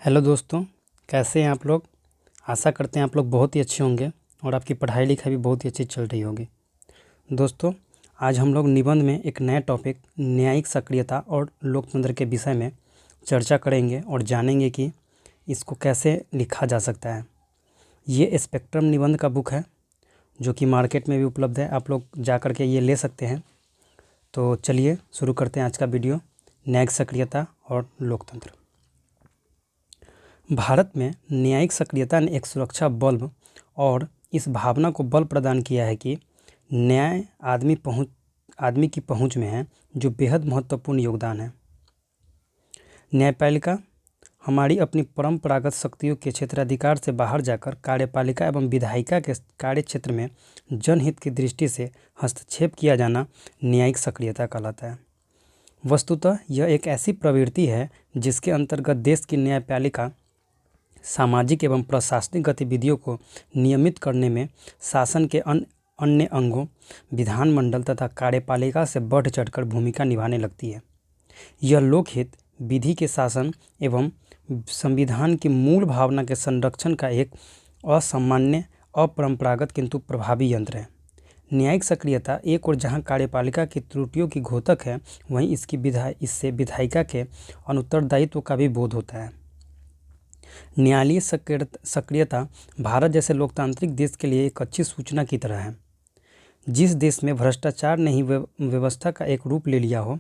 Hello दोस्तों, कैसे हैं आप लोग। आशा करते हैं आप लोग बहुत ही अच्छे होंगे और आपकी पढ़ाई लिखाई भी बहुत ही अच्छी चल रही होगी। दोस्तों, आज हम लोग निबंध में एक नया टॉपिक न्यायिक सक्रियता और लोकतंत्र के विषय में चर्चा करेंगे और जानेंगे कि इसको कैसे लिखा जा सकता है। ये स्पेक्ट्रम निबंध का बुक है जो कि मार्केट में भी उपलब्ध है, आप लोग जा कर के ये ले सकते हैं। तो चलिए शुरू करते हैं आज का वीडियो, न्यायिक सक्रियता और लोकतंत्र। भारत में न्यायिक सक्रियता ने एक सुरक्षा बल्ब और इस भावना को बल प्रदान किया है कि न्याय आदमी की पहुंच में है, जो बेहद महत्वपूर्ण योगदान है। न्यायपालिका हमारी अपनी परंपरागत शक्तियों के क्षेत्राधिकार से बाहर जाकर कार्यपालिका एवं विधायिका के कार्य क्षेत्र में जनहित की दृष्टि से हस्तक्षेप किया जाना न्यायिक सक्रियता कहलाता है। वस्तुतः यह एक ऐसी प्रवृत्ति है जिसके अंतर्गत देश की न्यायपालिका सामाजिक एवं प्रशासनिक गतिविधियों को नियमित करने में शासन के अन्य अंगों, विधानमंडल तथा कार्यपालिका से बढ़ चढ़कर भूमिका निभाने लगती है। यह लोकहित, विधि के शासन एवं संविधान की मूल भावना के संरक्षण का एक असामान्य, अपरंपरागत किंतु प्रभावी यंत्र है। न्यायिक सक्रियता एक और जहां कार्यपालिका की त्रुटियों की घोतक है, वहीं इससे विधायिका के अनुत्तरदायित्व का भी बोध होता है। न्यायालयीय सक्रियता भारत जैसे लोकतांत्रिक देश के लिए एक अच्छी सूचना की तरह है। जिस देश में भ्रष्टाचार ने ही व्यवस्था का एक रूप ले लिया हो,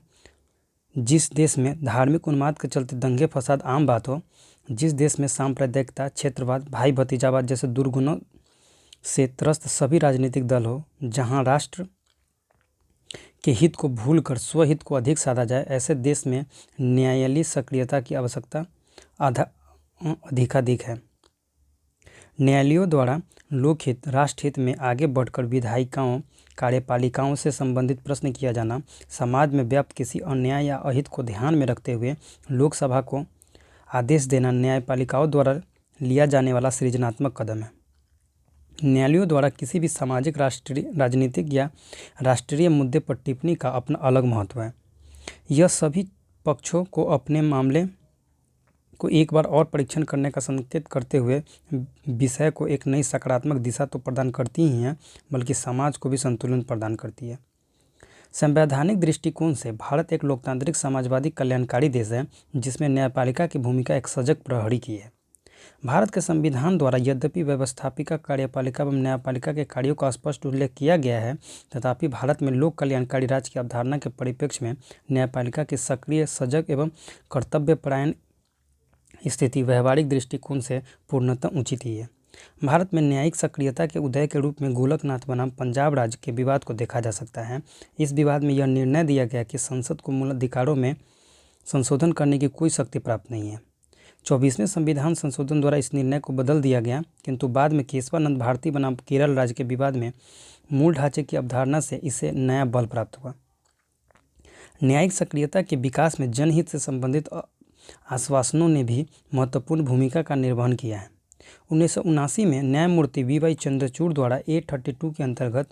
जिस देश में धार्मिक उन्माद के चलते दंगे फसाद आम बात हो, जिस देश में सांप्रदायिकता, क्षेत्रवाद, भाई भतीजावाद जैसे दुर्गुणों से त्रस्त सभी राजनीतिक दल हो, जहां राष्ट्र के हित को भूलकर स्वहित को अधिक साधा जाए, ऐसे देश में न्यायालयीय सक्रियता की आवश्यकता अधिकाधिक है। न्यायालयों द्वारा लोकहित, राष्ट्रहित में आगे बढ़कर विधायिकाओं, कार्यपालिकाओं से संबंधित प्रश्न किया जाना, समाज में व्याप्त किसी अन्याय या अहित को ध्यान में रखते हुए लोकसभा को आदेश देना न्यायपालिकाओं द्वारा लिया जाने वाला सृजनात्मक कदम है। न्यायालयों द्वारा किसी भी सामाजिक, राजनीतिक या राष्ट्रीय मुद्दे पर टिप्पणी का अपना अलग महत्व है। यह सभी पक्षों को अपने मामले को एक बार और परीक्षण करने का संकेत करते हुए विषय को एक नई सकारात्मक दिशा तो प्रदान करती ही हैं, बल्कि समाज को भी संतुलन प्रदान करती है। संवैधानिक दृष्टिकोण से भारत एक लोकतांत्रिक, समाजवादी, कल्याणकारी देश है, जिसमें न्यायपालिका की भूमिका एक सजग प्रहरी की है। भारत के संविधान द्वारा यद्यपि व्यवस्थापिका, कार्यपालिका एवं न्यायपालिका के कार्यों का स्पष्ट उल्लेख किया गया है, तथापि भारत में लोक कल्याणकारी राज्य की अवधारणा के परिप्रेक्ष्य में न्यायपालिका की सक्रिय, सजग एवं कर्तव्यपरायण स्थिति व्यवहारिक दृष्टिकोण से पूर्णतः उचित ही है। भारत में न्यायिक सक्रियता के उदय के रूप में गोलकनाथ बनाम पंजाब राज्य के विवाद को देखा जा सकता है। इस विवाद में यह निर्णय दिया गया कि संसद को मूल अधिकारों में संशोधन करने की कोई शक्ति प्राप्त नहीं है। 24वें संविधान संशोधन द्वारा इस निर्णय को बदल दिया गया, किंतु बाद में केशवानंद भारती बनाम केरल राज्य के विवाद में मूल ढांचे की अवधारणा से इसे नया बल प्राप्त हुआ। न्यायिक सक्रियता के विकास में जनहित से संबंधित आश्वासनों ने भी महत्वपूर्ण भूमिका का निर्वहन किया है। 1979 में न्यायमूर्ति वी चंद्रचूड़ द्वारा 832 के अंतर्गत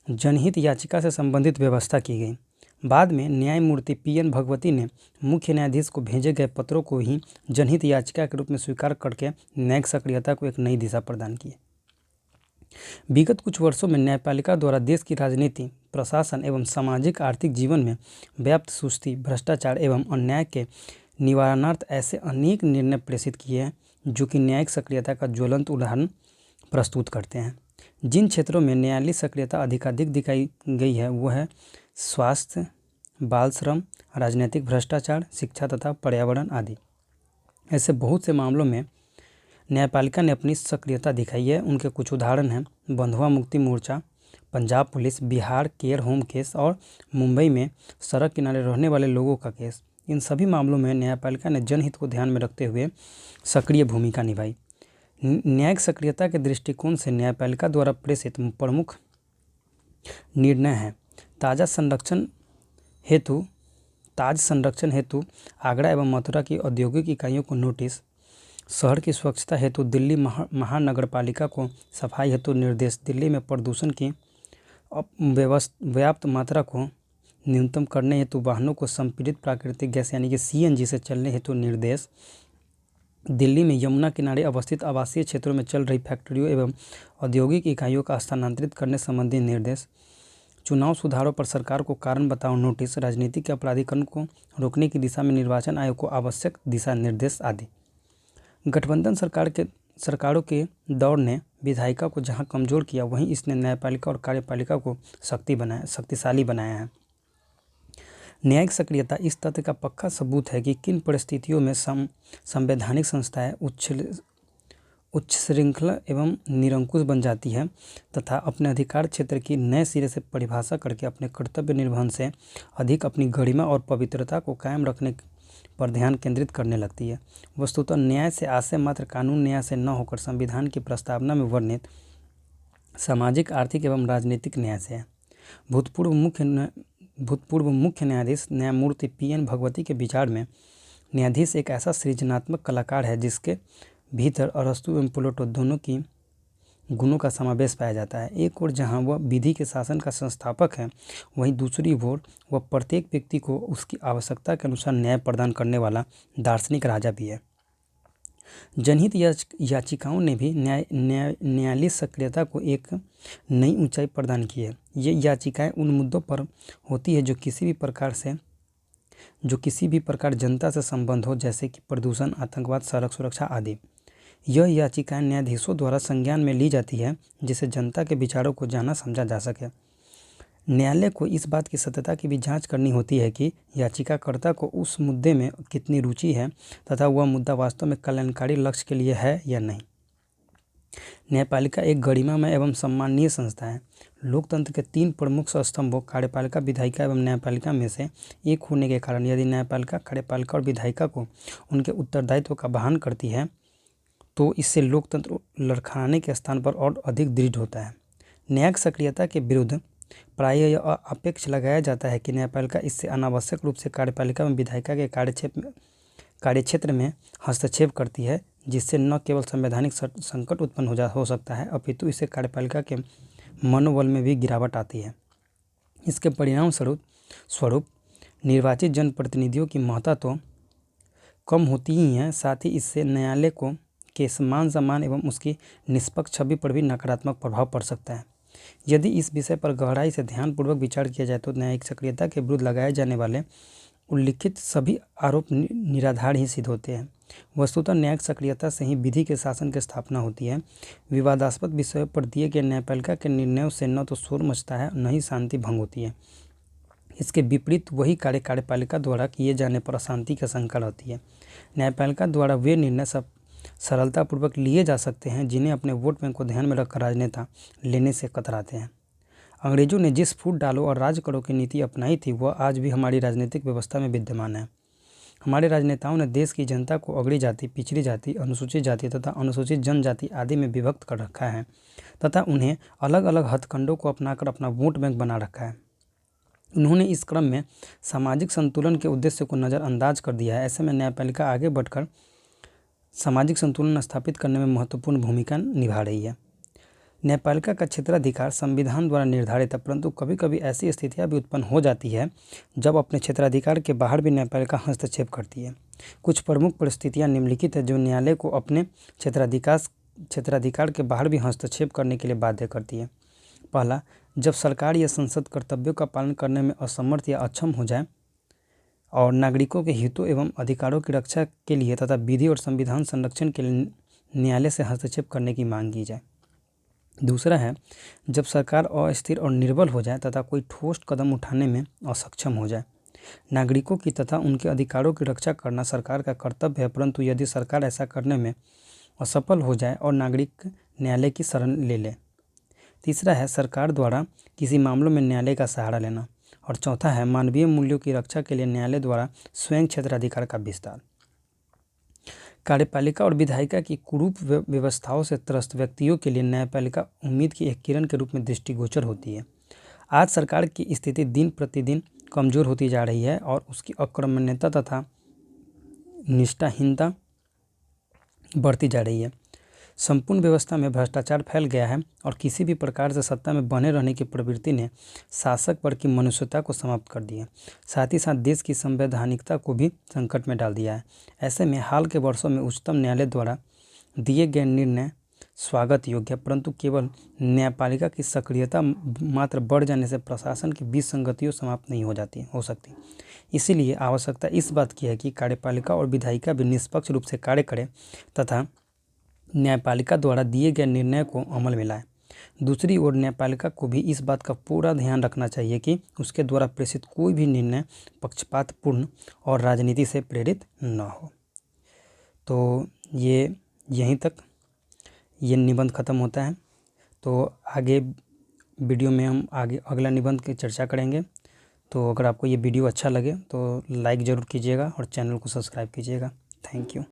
जनहित याचिका से संबंधित व्यवस्था की गई। बाद में न्यायमूर्ति PN भगवती ने मुख्य न्यायाधीश को भेजे गए पत्रों को ही जनहित याचिका के रूप में स्वीकार करके न्यायिक सक्रियता को एक नई दिशा प्रदान की। विगत कुछ वर्षों में न्यायपालिका द्वारा देश की राजनीति, प्रशासन एवं सामाजिक आर्थिक जीवन में व्याप्त सुस्ती, भ्रष्टाचार एवं अन्याय के निवारणार्थ ऐसे अनेक निर्णय प्रेषित किए हैं जो कि न्यायिक सक्रियता का ज्वलंत उदाहरण प्रस्तुत करते हैं। जिन क्षेत्रों में न्यायालयीय सक्रियता अधिकाधिक दिखाई गई है वो है स्वास्थ्य, बाल श्रम, राजनीतिक भ्रष्टाचार, शिक्षा तथा पर्यावरण आदि। ऐसे बहुत से मामलों में न्यायपालिका ने अपनी सक्रियता दिखाई है। उनके कुछ उदाहरण हैं Bandhua Mukti Morcha, Punjab police, Bihar care home case और मुंबई में सड़क किनारे रहने वाले लोगों का केस। इन सभी मामलों में न्यायपालिका ने जनहित को ध्यान में रखते हुए सक्रिय भूमिका निभाई। न्यायिक सक्रियता के दृष्टिकोण से न्यायपालिका द्वारा प्रेषित प्रमुख निर्णय हैं ताज संरक्षण हेतु आगरा एवं मथुरा की औद्योगिक इकाइयों को नोटिस, शहर की स्वच्छता हेतु दिल्ली महानगरपालिका को सफाई हेतु निर्देश, दिल्ली में प्रदूषण की व्याप्त मात्रा को न्यूनतम करने हेतु वाहनों को संपीड़ित प्राकृतिक गैस यानी कि CNG से चलने हेतु निर्देश, दिल्ली में यमुना किनारे अवस्थित आवासीय क्षेत्रों में चल रही फैक्ट्रियों एवं औद्योगिक इकाइयों का स्थानांतरित करने संबंधी निर्देश, चुनाव सुधारों पर सरकार को कारण बताओ नोटिस, राजनीतिक अपराधीकरण को रोकने की दिशा में निर्वाचन आयोग को आवश्यक दिशा निर्देश आदि। गठबंधन सरकारों के दौर ने विधायिका को जहां कमजोर किया, वहीं इसने न्यायपालिका और कार्यपालिका को शक्तिशाली बनाया है। न्यायिक सक्रियता इस तथ्य का पक्का सबूत है कि किन परिस्थितियों में संवैधानिक संस्थाएं उच्च श्रृंखला एवं निरंकुश बन जाती है तथा अपने अधिकार क्षेत्र की नए सिरे से परिभाषा करके अपने कर्तव्य निर्वहन से अधिक अपनी गरिमा और पवित्रता को कायम रखने पर ध्यान केंद्रित करने लगती है। वस्तुतः न्याय से आशय मात्र कानून न्याय से न होकर संविधान की प्रस्तावना में वर्णित सामाजिक, आर्थिक एवं राजनीतिक न्याय से है। भूतपूर्व मुख्य न्यायाधीश न्यायमूर्ति PN भगवती के विचार में न्यायाधीश एक ऐसा सृजनात्मक कलाकार है जिसके भीतर अरस्तु एवं प्लेटो दोनों की गुणों का समावेश पाया जाता है। एक ओर जहां वह विधि के शासन का संस्थापक है, वहीं दूसरी ओर वह प्रत्येक व्यक्ति को उसकी आवश्यकता के अनुसार न्याय प्रदान करने वाला दार्शनिक राजा भी है। जनहित याचिकाओं ने भी न्यायालयीय सक्रियता को एक नई ऊंचाई प्रदान की है। ये याचिकाएं उन मुद्दों पर होती है जो किसी भी प्रकार जनता से संबंध हो, जैसे कि प्रदूषण, आतंकवाद, सड़क सुरक्षा आदि। यह याचिकाएं न्यायाधीशों द्वारा संज्ञान में ली जाती है जिससे जनता के विचारों को जाना समझा जा सके। न्यायालय को इस बात की सत्यता की भी जांच करनी होती है कि याचिकाकर्ता को उस मुद्दे में कितनी रुचि है तथा वह मुद्दा वास्तव में कल्याणकारी लक्ष्य के लिए है या नहीं। न्यायपालिका एक गरिमामय एवं सम्माननीय संस्था है। लोकतंत्र के 3 प्रमुख स्तंभों कार्यपालिका, विधायिका एवं न्यायपालिका में से एक होने के कारण यदि न्यायपालिका, कार्यपालिका और विधायिका को उनके उत्तरदायित्व का वहन करती है तो इससे लोकतंत्र लड़खड़ाने के स्थान पर और अधिक दृढ़ होता है। न्यायिक सक्रियता के विरुद्ध प्रायः यह आक्षेप लगाया जाता है कि न्यायपालिका इससे अनावश्यक रूप से कार्यपालिका एवं विधायिका के कार्यक्षेत्र में हस्तक्षेप करती है, जिससे न केवल संवैधानिक संकट उत्पन्न हो सकता है अपितु इससे कार्यपालिका के मनोबल में भी गिरावट आती है। इसके परिणाम स्वरूप निर्वाचित जनप्रतिनिधियों की महत्ता तो कम होती ही है, साथ ही इससे न्यायालय के मान सम्मान एवं उसकी निष्पक्ष छवि पर भी नकारात्मक प्रभाव पड़ सकता है। यदि इस विषय पर गहराई से ध्यानपूर्वक विचार किया जाए तो न्यायिक सक्रियता के विरुद्ध लगाए जाने वाले उल्लिखित सभी आरोप निराधार ही सिद्ध होते हैं। वस्तुतः न्यायिक सक्रियता से ही विधि के शासन की स्थापना होती है। विवादास्पद विषयों पर दिए गए न्यायपालिका के निर्णयों से न तो शोर मचता है, न ही शांति भंग होती है। इसके विपरीत वही कार्यपालिका द्वारा किए जाने पर अशांति की आशंका रहती है। न्यायपालिका द्वारा वे निर्णय सरलतापूर्वक लिए जा सकते हैं जिन्हें अपने वोट बैंक को ध्यान में रखकर राजनेता लेने से कतराते हैं। अंग्रेजों ने जिस फूट डालो और राज करो की नीति अपनाई थी वह आज भी हमारी राजनीतिक व्यवस्था में विद्यमान है। हमारे राजनेताओं ने देश की जनता को अगड़ी जाति, पिछड़ी जाति, अनुसूचित जाति तथा अनुसूचित जनजाति आदि में विभक्त कर रखा है तथा उन्हें अलग अलग हथकंडों को अपनाकर अपना वोट बैंक बना रखा है। उन्होंने इस क्रम में सामाजिक संतुलन के उद्देश्य को नज़रअंदाज कर दिया है। ऐसे में न्यायपालिका आगे बढ़कर सामाजिक संतुलन स्थापित करने में महत्वपूर्ण भूमिका निभा रही है। न्यायपालिका का क्षेत्राधिकार संविधान द्वारा निर्धारित है, परंतु कभी कभी ऐसी स्थितियां भी उत्पन्न हो जाती है जब अपने क्षेत्राधिकार के बाहर भी न्यायपालिका हस्तक्षेप करती है। कुछ प्रमुख परिस्थितियां निम्नलिखित है जो न्यायालय को अपने क्षेत्राधिकार के बाहर भी हस्तक्षेप करने के लिए बाध्य करती है। पहला, जब सरकार या संसद कर्तव्यों का पालन करने में असमर्थ या अक्षम हो जाए और नागरिकों के हितों एवं अधिकारों की रक्षा के लिए तथा विधि और संविधान संरक्षण के लिए न्यायालय से हस्तक्षेप करने की मांग की जाए। दूसरा है, जब सरकार अस्थिर और निर्बल हो जाए तथा कोई ठोस कदम उठाने में असक्षम हो जाए। नागरिकों की तथा उनके अधिकारों की रक्षा करना सरकार का कर्तव्य है, परंतु यदि सरकार ऐसा करने में असफल हो जाए और नागरिक न्यायालय की शरण ले ले। तीसरा है, सरकार द्वारा किसी मामलों में न्यायालय का सहारा लेना। और चौथा है, मानवीय मूल्यों की रक्षा के लिए न्यायालय द्वारा स्वयं क्षेत्राधिकार का विस्तार। कार्यपालिका और विधायिका की कुरूप व्यवस्थाओं से त्रस्त व्यक्तियों के लिए न्यायपालिका उम्मीद की एक किरण के रूप में दृष्टिगोचर होती है। आज सरकार की स्थिति दिन प्रतिदिन कमज़ोर होती जा रही है और उसकी अकर्मण्यता तथा निष्ठाहीनता बढ़ती जा रही है। संपूर्ण व्यवस्था में भ्रष्टाचार फैल गया है और किसी भी प्रकार से सत्ता में बने रहने की प्रवृत्ति ने शासक वर्ग की मनुष्यता को समाप्त कर दिया, साथ ही साथ देश की संवैधानिकता को भी संकट में डाल दिया है। ऐसे में हाल के वर्षों में उच्चतम न्यायालय द्वारा दिए गए निर्णय स्वागत योग्य, परंतु केवल न्यायपालिका की सक्रियता मात्र बढ़ जाने से प्रशासन की विसंगतियां समाप्त नहीं हो सकती। इसीलिए आवश्यकता इस बात की है कि कार्यपालिका और विधायिका भी निष्पक्ष रूप से कार्य करें तथा न्यायपालिका द्वारा दिए गए निर्णय को अमल में लाए। दूसरी ओर न्यायपालिका को भी इस बात का पूरा ध्यान रखना चाहिए कि उसके द्वारा प्रेषित कोई भी निर्णय पक्षपातपूर्ण और राजनीति से प्रेरित न हो। तो ये यहीं तक ये निबंध खत्म होता है। तो आगे वीडियो में हम आगे अगला निबंध की चर्चा करेंगे। तो अगर आपको ये वीडियो अच्छा लगे तो लाइक ज़रूर कीजिएगा और चैनल को सब्सक्राइब कीजिएगा। Thank you.